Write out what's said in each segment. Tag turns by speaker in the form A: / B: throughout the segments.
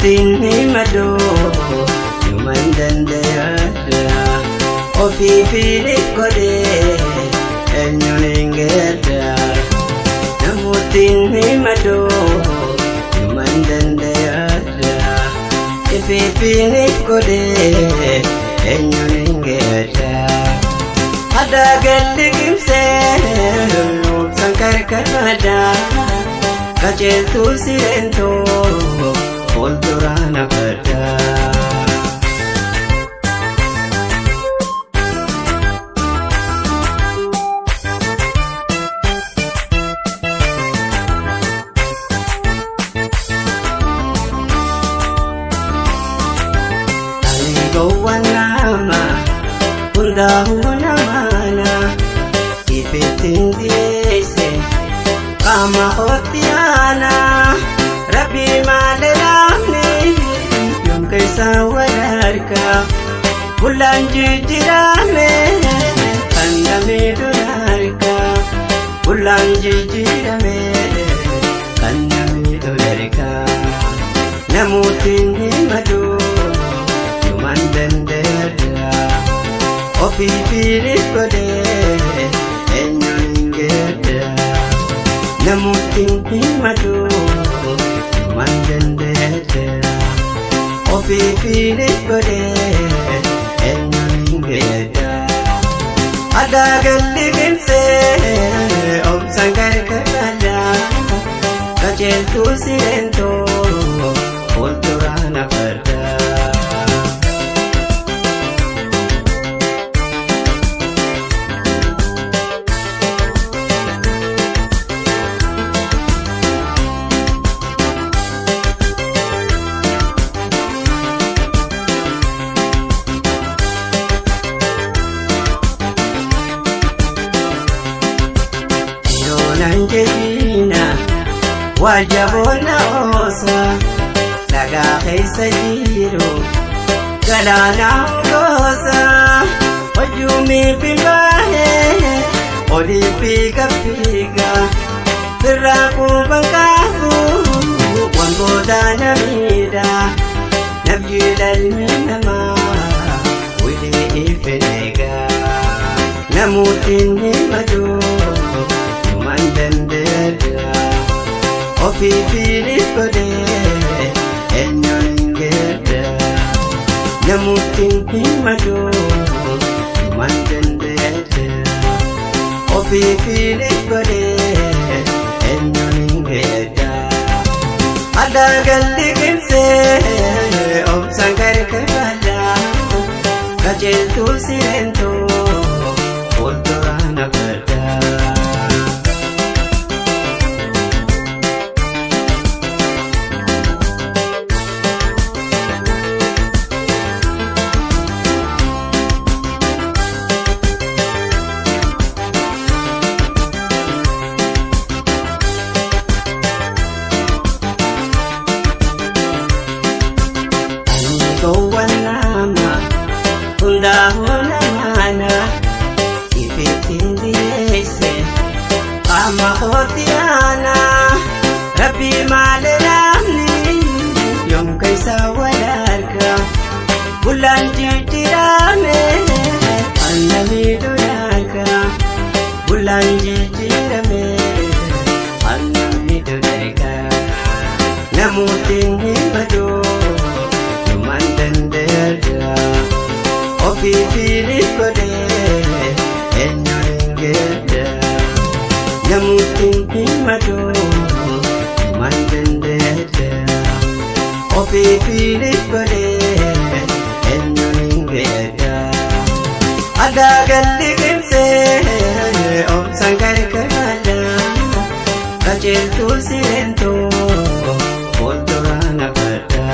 A: Namuutiin himadu yuman dandayadha ofii fiilif godhee eenyuun hin geedda. Namuutiin himadu yuman dandayadha ofii fiilif godhee eenyuun hin geedda. Adaa galli qimsee lubsan karkarada qajeeltuu sireentoo fuulduraan afadda. Ani gowwaan nama hundaa'uu namaana ifittiin dhiyeesse qaama hootiyaana. Rabbi maalaamni yoom keessa wal harka bulaan jijjiirame kan namni dura harka bulaan jijjiirame kan namni dura harka. Namuutiin himadu yuman dandayadha ofii fiilif godhee eenyuun hin geedda. Namuutiin himadu yuman dandayadha ofii fiilif godhee eenyuun hin geedda. Adaa galli qimsee obsaan karkarada qajeeltuu sireentoo fuulduraan afadda. Nanjejina wajabona osa lagaa keessa jiru galaana gosa hojjumii finbaanee olii fiiga birraa quban qaabu wangoota namiidha nabyi dhalmi namaa wilee ifeega. Namuutiin himadu yuman dandayadha ofii fiilif godhee eenyuun hin geedda. Namuutiin himadu yuman dandayadha ofii fiilif godhee eenyuun hin geedda. Adaa galli qimsee obsaan karkarada qajeeltuu sireentoo fuulduraan afadda. Gowwaan nama hundaa'uu namaana ifittiin dhiyeesse qaama hootiyaana. Rabbi maalaamni yoom keessa wal harka bulaan jijjiirame kan namni dura harka bulaan jijjiirame kan namni dura harka. Namuutiin himadu yuman dandayadha ofii fiilif godhee eenyuun hin geedda. Namuutiin himadu yuman dandayadha ofii fiilif godhee eenyuun hin geedda. Adaa galli qimsee obsaan karkarada qajeeltuu sireentoo fuulduraan afadda.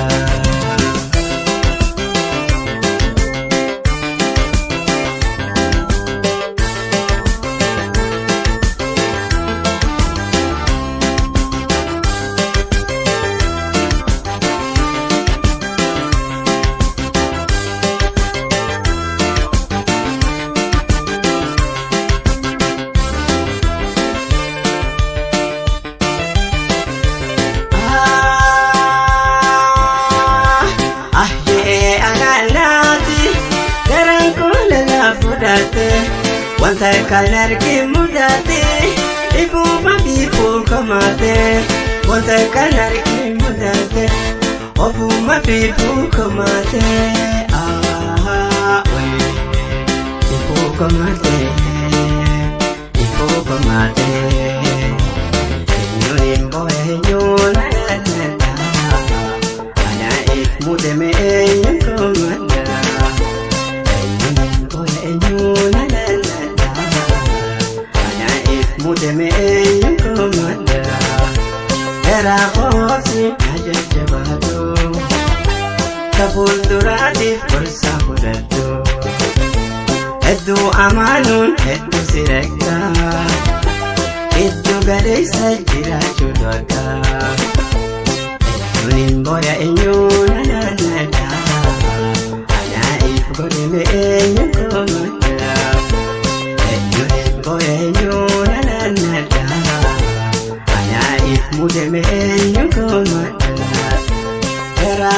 A: mudate wanta kan argi mudate ibuma biful kamate wanta kan argi mudate obuma biful kamate we ibu kamate nyunin boy nyuna ana ik mudeme nyumana mudeme yumkumanda era khosi ajabado kabundurati fursahudatu eddu amanun eddu sirekta eddu gadisa jira chudaka eddunin boya enyuna nada ana ifgodeme yumkumanda eddunin boya enyuna nada ana ifmudeme yumkumanda era